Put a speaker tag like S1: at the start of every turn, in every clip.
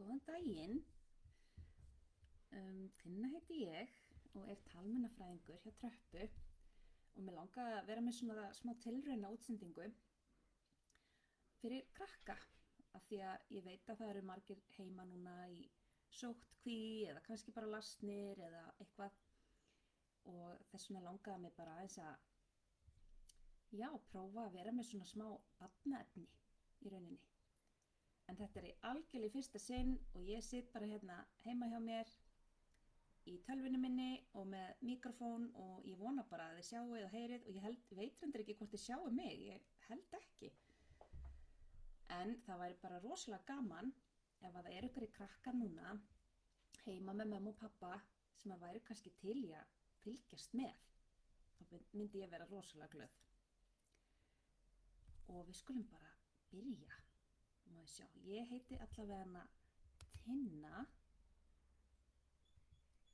S1: Góðan daginn, Tinna heiti ég og er talmeinafræðingur hjá Tröppu og mig langaði að vera með svona smá tilrauna útsendingu fyrir krakka af því að ég veit að það eru margir heima núna í sóttkví eða kannski bara lasnir eða eitthvað og þess vegna langaði mig bara aðeins að prófa að vera með svona smá barnaefni í rauninni. En þetta er í algjörlega í fyrsta sinn og ég sit bara hérna heima hjá mér í tölvunni minni og með mikrofón og ég vona bara að þið sjáuð og heyrið og ég veit reyndar ekki hvort þið sjáuð mig, ég held ekki. En það væri bara rosalega gaman ef að það eru ykkur í krakkar núna heima með mömmu og pappa sem að væri kannski til í að fylgjast með. Þá myndi ég vera rosalega glöð. Og við skulum bara byrja. Má ég sjá, ég heiti allavega Tinna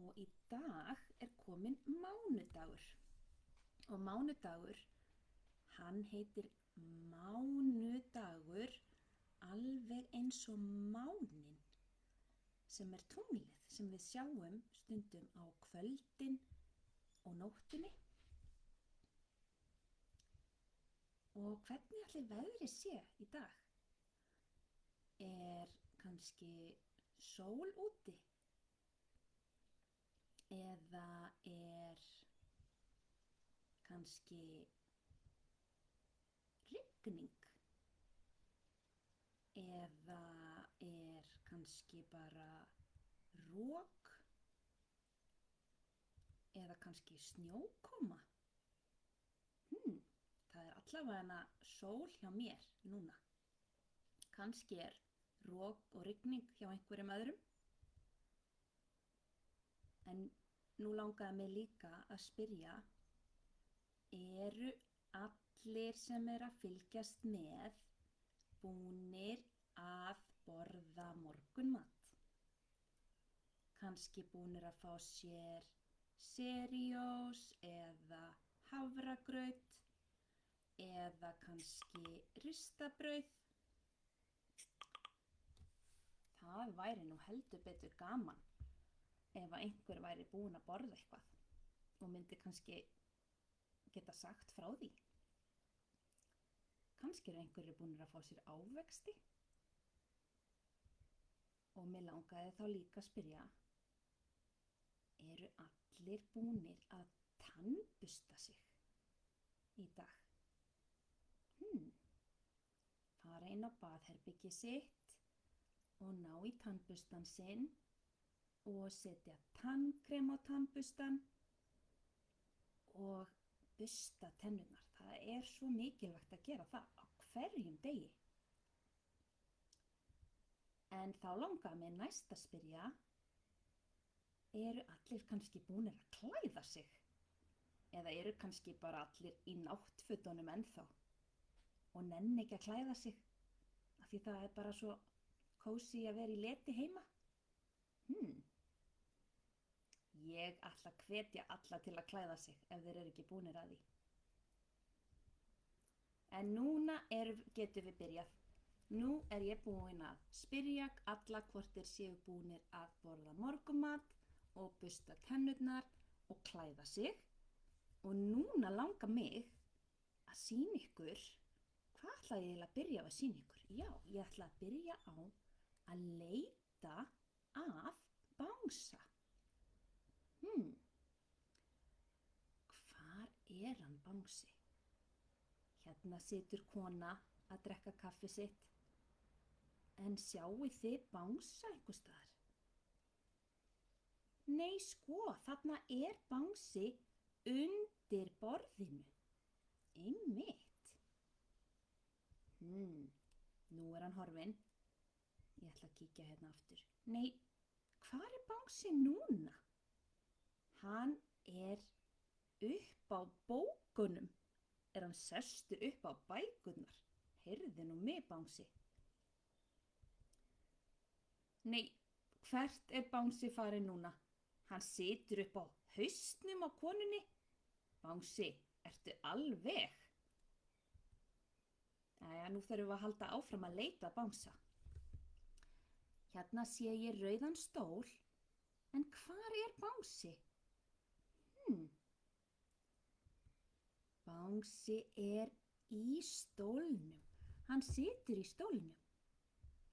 S1: og í dag er kominn mánudagur og mánudagur, hann heitir mánudagur alveg eins og mánin sem er tunglið sem við sjáum stundum á kvöldin og nóttunni. Og hvernig ætli veðrið sé í dag? Er kannski sól úti? Eða er kannski rigning? Eða er kannski bara rok? Eða kannski snjókoma? Það er allavega sól hjá mér núna. Kannski er rok og rigning hjá einhverjum öðrum. En nú langaði mig líka að spyrja, eru allir sem eru að fylgjast með búnir að borða morgunmat? Kannski búnir að fá sér Cheerios eða hafragraut eða kannski ristabrauð. Það væri nú heldur betur gaman ef að einhver væri búinn að borða eitthvað og myndi kannski geta sagt frá því. Kannski eru einhverjir búnir að fá sér ávexti. Og mig langaði þá líka að spyrja, eru allir búnir að tannbursta sig í dag? Fara inn á baðherbergið sitt og ná í tannburstan sinn og setja tannkrem á tannburstan og bursta tennurnar. Það er svo mikilvægt að gera það á hverjum degi. En þá langaði mig næst að spyrja, eru allir kannski búnir að klæða sig? Eða eru kannski bara allir í náttfötunum ennþá og nenni ekki að klæða sig af því það er bara svo kósí að vera í leti heima? Ég ætla að hvetja alla til að klæða sig ef þeir eru ekki búnir að því. En núna getum við byrjað. Nú er ég búin að spyrja alla hvort þeir séu búnir að borða morgunmat og bursta tennurnar og klæða sig. Og núna langar mig að sýna ykkur, hvað ætla ég eiginlega að byrja á að sýna ykkur? Já, ég ætla að byrja á að leita að bangsa. Hvar er hann bangsi? Hérna situr kona að drekka kaffi sitt. En sjáið þið bangsa einhvers staðar? Nei sko, þarna er bangsi undir borðinu. Einmitt. Nú er hann horfinn. Ég ætla að kíkja hérna aftur. Nei, hvar er bangsi núna? Hann er upp á bókunum. Er hann sestur upp á bækurnar? Heyrðu nú mig, bangsi. Nei, hvert er bangsi farinn núna? Hann situr upp á hausnum á konunni. Bangsi, ertu alveg? Nú þurfum við að halda áfram að leita að bangsa. Hérna sé ég rauðan stól, en hvar er Bangsi? Bangsi er í stólnum. Hann situr í stólnum.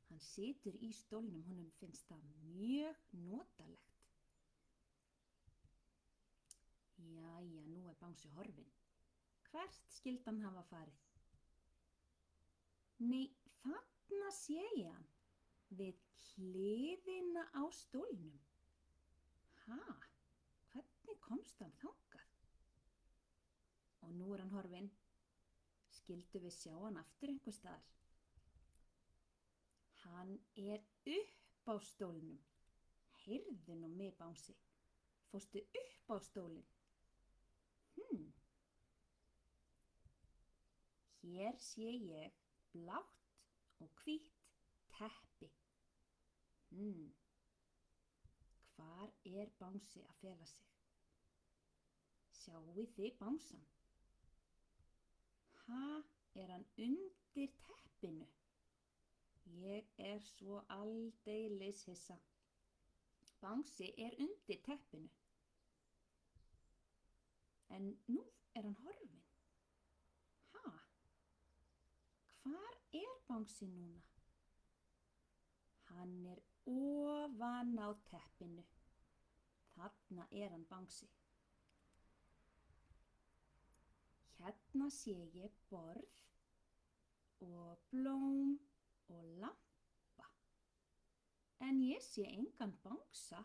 S1: Hann situr í stólnum, honum finnst það mjög notalegt. Jæja, nú er Bangsi horfinn. Hvert skyldi hann hafa farið? Nei, þarna sé ég hann, við hliðina á stólnum. Hvernig komst hann þangað? Og nú er hann horfinn. Skyldu við sjá hann aftur einhvers staðar? Hann er upp á stólnum. Heyrðu nú mig, Bangsi. Fórstu upp á stólinn? Hér sé ég blátt og hvítt teppi. Hvar er Bangsi að fela sig? Sjáið þið Bangsann? Er hann undir teppinu? Ég er svo aldeilis hissa. Bangsi er undir teppinu. En nú er hann horfinn. Hvar er Bangsi núna? Hann er ofan á teppinu. Þarna er hann Bangsi. Hérna sé ég borð og blóm og lampa. En ég sé engan Bangsa.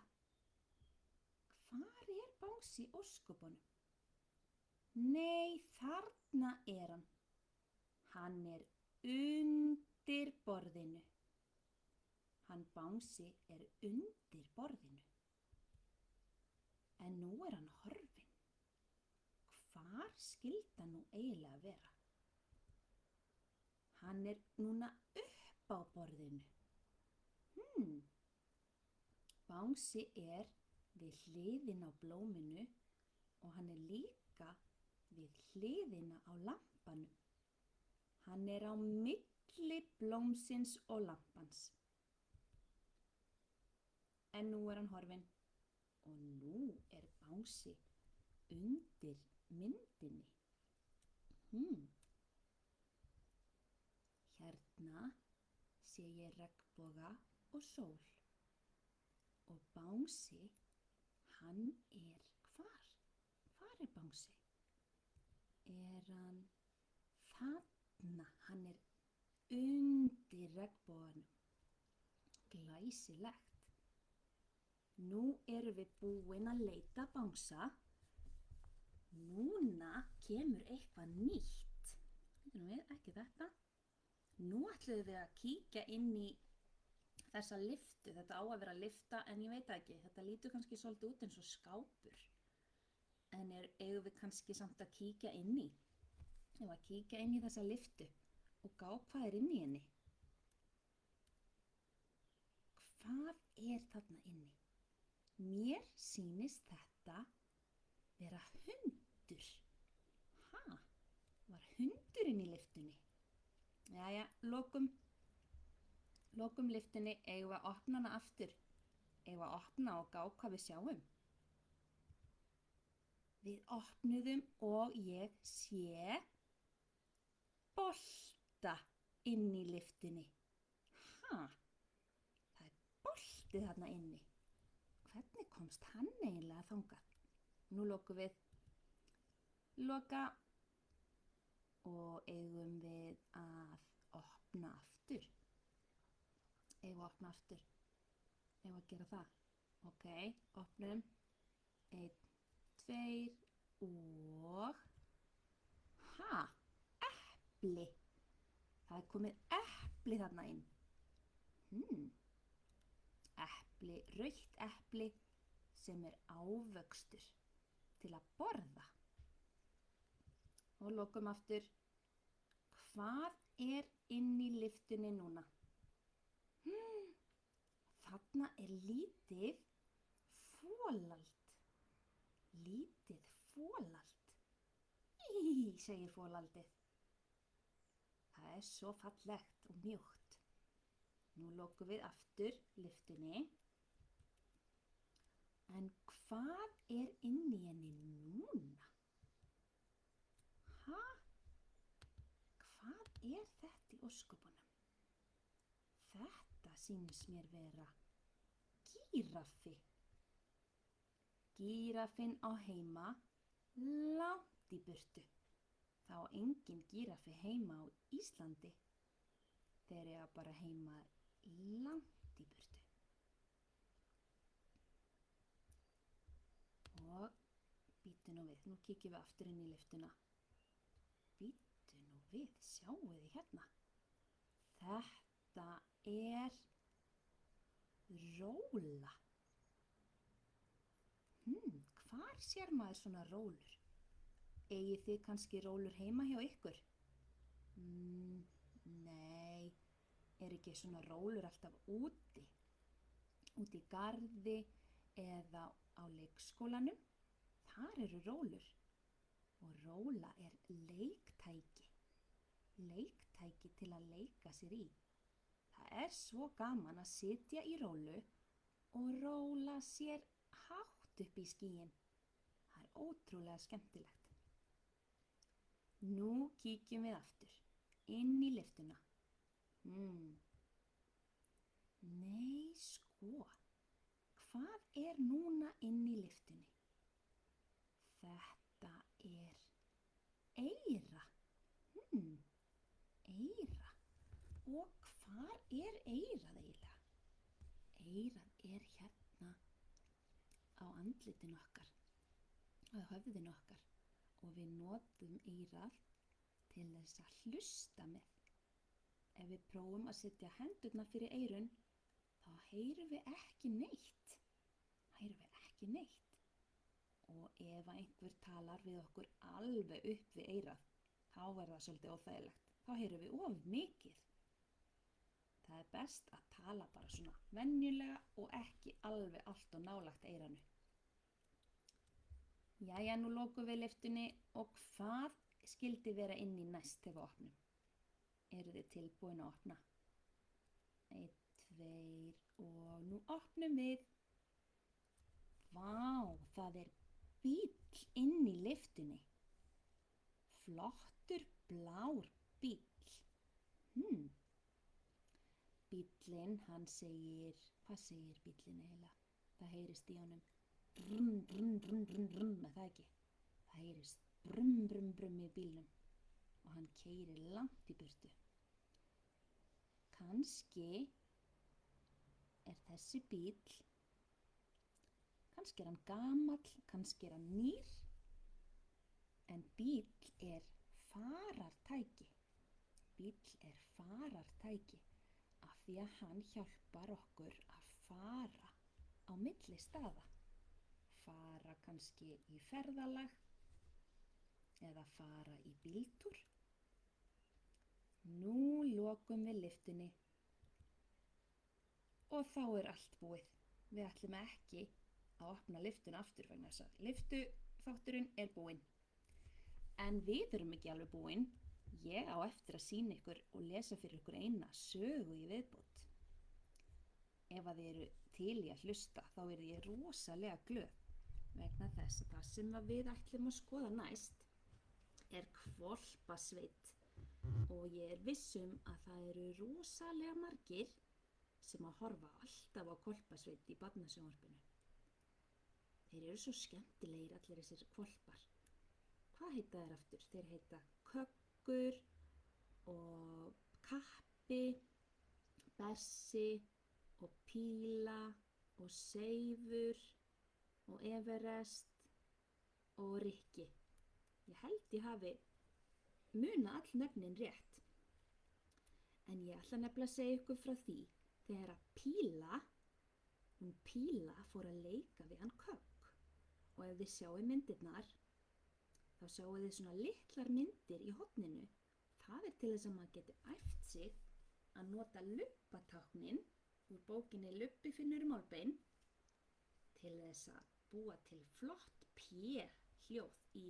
S1: Hvar er Bangsi í ósköpunum? Nei, þarna er hann. Hann er undir borðinu. Hann Bangsi er undir borðinu. En nú er hann horfinn. Hvar skyldi hann nú eiginlega vera? Hann er núna upp á borðinu. Bangsi er við hliðina á blóminu og hann er líka við hliðina á lampanum. Hann er á milli blómsins og lampans. En nú er hann horfinn og nú er Bangsi undir myndinni. Hérna sé ég regnboga og sól. Og Bangsi, hann er hvar? Hvar er Bangsi? Er hann þarna? Hann er undir regnboganum. Glæsilegt. Nú erum við búin að leita Bangsa. Núna kemur eitthvað nýtt. Ekki þetta. Nú ætlum við að kíkja inn í þessa lyftu. Þetta á að vera lyfta en ég veit ekki. Þetta lítur kannski svolítið út eins og skápur. En eigum við kannski samt að kíkja inn í? Ef að kíkja inn í þessa lyftu og gá hvað er inn í henni. Hvað er þarna inni? Mér sýnist þetta vera hundur. Var hundurinn í lyftunni? Jæja, lokum lyftunni. Eigum við að opna hana aftur? Eigum við að opna og gá hvað við sjáum? Við opnuðum og ég sé bolta inn í lyftunni. Það er bolti þarna inni. Hvernig komst hann eiginlega þangað? Nú lokum við. Loka. Og eigum við að opna aftur? Eigum við að opna aftur? Eigum við að gera það? Ok, opnum. 1, 2 og... Epli. Það er komið epli þarna inn. Epli, rautt epli sem er ávöxtur til að borða. Og lokum aftur. Hvað er inn í lyftunni núna? Þarna er lítið folald. Lítið folald. Segir folaldið. Það er svo fallegt og mjúkt. Nú lokum við aftur lyftunni. En hvað inni í henni núna? Ha? Hvað þetta í ósköpunum? Þetta sýnist mér vera gíraffi. Gíraffinn á heima langt í burtu. Það á engin gíraffi heima á Íslandi. Þeir eiga bara heima langt í burtu. Og bíddu nú við, nú kíkjum við aftur inn í lyftuna. Bíddu nú við, sjáu þið hérna. Þetta róla. Hvar sér maður svona rólur? Eigið þið kannski rólur heima hjá ykkur? Nei, ekki svona rólur alltaf úti? Úti í garði eða á leikskólanum? Þar eru rólur. Og róla leiktæki. Leiktæki til að leika sér í. Það svo gaman að sitja í rólu og róla sér hátt upp í skýin. Það ótrúlega skemmtilegt. Nú kíkjum við aftur inn í lyftuna. Nei, sko. Hvað núna inn í lyftunni? Þetta eyra. Eyra. Og hvar eyrað eiginlega? Eyrað hérna á andlitinu okkar, á höfðinu okkar, og við notum eyrað til þess að hlusta með. Ef við prófum að setja hendurnar fyrir eyrun, þá heyrum við ekki neitt. Og ef einhver talar við okkur alveg upp við eyrað, þá það svolítið óþægilegt. Þá heyrum við of mikið. Það best að tala bara svona venjulega og ekki alveg allt og nálægt eyranu. Jæja, nú lokum við lyftunni og hvað skyldi vera inni næst þegar við opnum? Eruð þið tilbúin að opna? 1, 2 og nú opnum við. Vá, það bíll inni í lyftunni. Flottur blár bíll. Bíllinn, hann segir, hvað segir bíllinn eiginlega? Það heyrist í honum brum, brum, brum, brum, brum, það ekki? Það heyrist brum, brum, brum í bílnum og hann keyrir langt í burtu. Kannski þessi bíll, kannski hann gamall, kannski hann nýr, en bíll farartæki. Bíll farartæki af því að hann hjálpar okkur að fara á milli staða. Fara kannski í ferðalag eða fara í bíltúr. Nú lokum við lyftunni og þá allt búið. Við ætlum ekki að opna lyftuna aftur vegna þess að lyftuþátturinn búinn. En við erum ekki alveg búin. Ég á eftir að sýna ykkur og lesa fyrir ykkur eina sögu í viðbót. Ef að þið eru til í að hlusta, þá ég rosalega glöð vegna þess að það sem við ætlum að skoða næst hvolpasveit. Og ég viss að það eru rosalega margir sem að horfa alltaf á hvolpasveit í barnasjónvarpinu. Þeir eru svo skemmtilegir allir þessir hvolpar. Hvað heita þeir aftur? Þeir heita Köggur og Kappi, Bessi og Píla og Seifur og Everest og Rikki. Ég held ég hafi munað all nöfnin rétt. En ég ætla nefnilega að segja ykkur frá því þegar að Píla fór að leika við hann Kögg. Og ef þið sjáu myndirnar, þá sjáu þið svona litlar myndir í horninu. Það til þess að maður geti æft sig að nota lubbatáknin úr bókinni Lubbi finnur málbein til þess að búa til flott P-hljóð í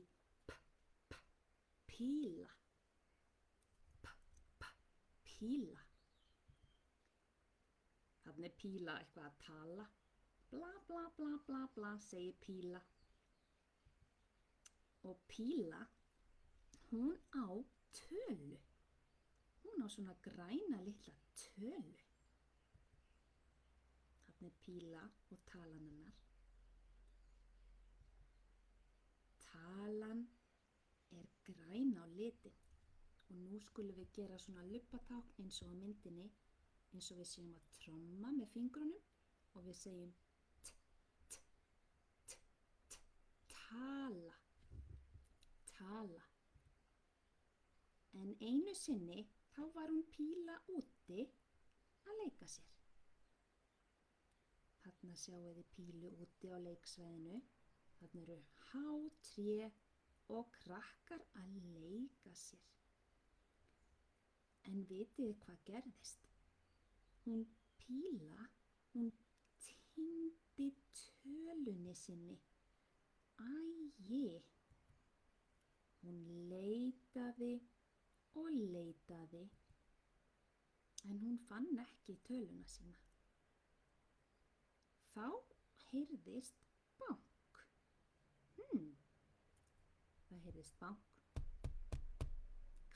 S1: Píla. Píla. Þarna er Píla eitthvað að tala. Bla bla bla bla bla, segir Píla. Og Píla, hún á tölu. Hún á svona græna litla tölu. Þarna er Píla og talan hennar. Talan er græn á litin. Og nú skulum við gera svona lubbatákn eins og á myndinni, eins og við séum að tromma með fingrunum og við segjum t, t, t, t, tala, tala. En einu sinni þá var hún Píla úti að leika sér. Þarna sjáum við Pílu úti á leiksvæðinu. Þarna eru há tré og krakkar að leika sér. En vitið hvað gerðist? Hún Píla, hún týndi tölunni sinni. Æi, hún leitaði og leitaði, en hún fann ekki töluna sína. Þá heyrðist bank. Það heyrðist bank.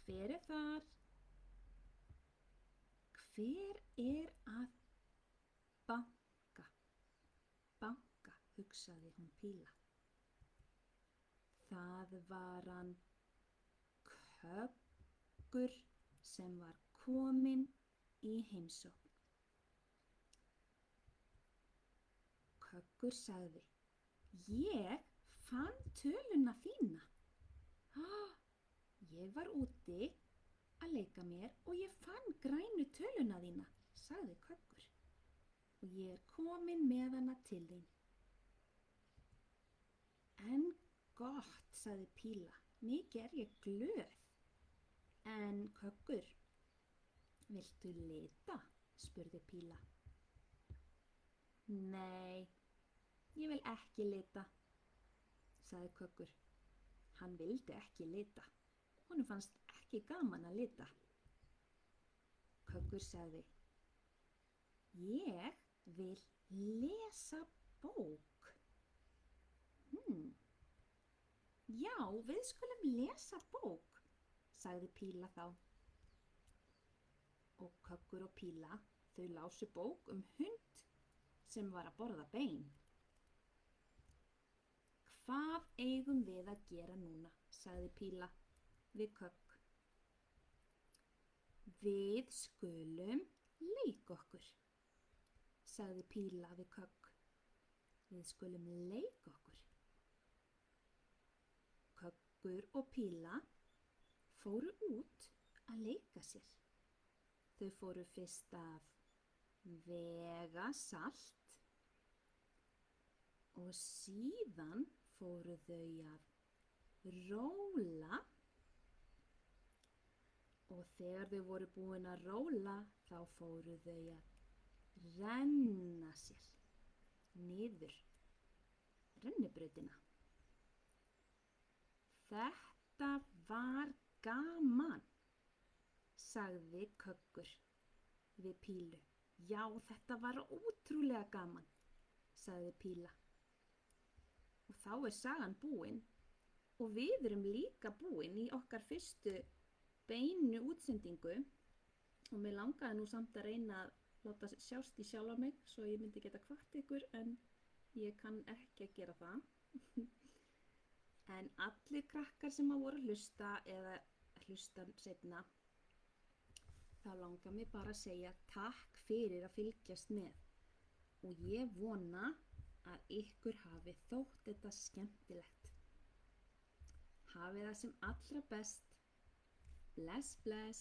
S1: Hver er þar? Hver er að banka? Banka, hugsaði hún Píla. Það var hann Köggur sem var kominn í heimsókn. Köggur sagði: Ég fann töluna þína. Ég var úti að leika mér og ég fann grænu töluna þína, sagði Köggur. Og ég er kominn með hana til þín. En gott, sagði Píla, mikið er ég glöð. En Köggur, viltu lita? Spurði Píla. Nei, ég vil ekki lita, sagði Köggur. Hann vildi ekki lita. Honum fannst ekki gaman að lita. Köggur sagði: Ég vil lesa bók. Já, við skulum lesa bók, sagði Píla þá. Og Köggur og Píla, þau lásu bók hund sem var að borða bein. Hvað eigum við að gera núna, sagði Píla við Kögg. Við skulum leika okkur, sagði Píla við Kögg. Við skulum leika okkur. Köggur og Píla fóru út að leika sér. Þau fóru fyrst að vega salt og síðan fóru þau að róla. Og þegar þau voru búin að róla, þá fóru þau að renna sér niður rennibrautina. Þetta var gaman, sagði Köggur við Pílu. Já, þetta var ótrúlega gaman, sagði Píla. Og þá er sagan búin og við erum líka búin í okkar fyrstu beinu útsendingu og mér langaði nú samt að reyna að láta sjást í sjálfa mig svo ég myndi geta hvatt ykkur en ég kann ekki að gera það. En allir krakkar sem að voru að hlusta eða hlusta seinna, þá langar mér bara að segja takk fyrir að fylgjast með og ég vona að ykkur hafi þótt þetta skemmtilegt. Hafið það sem allra best. Bless, bless.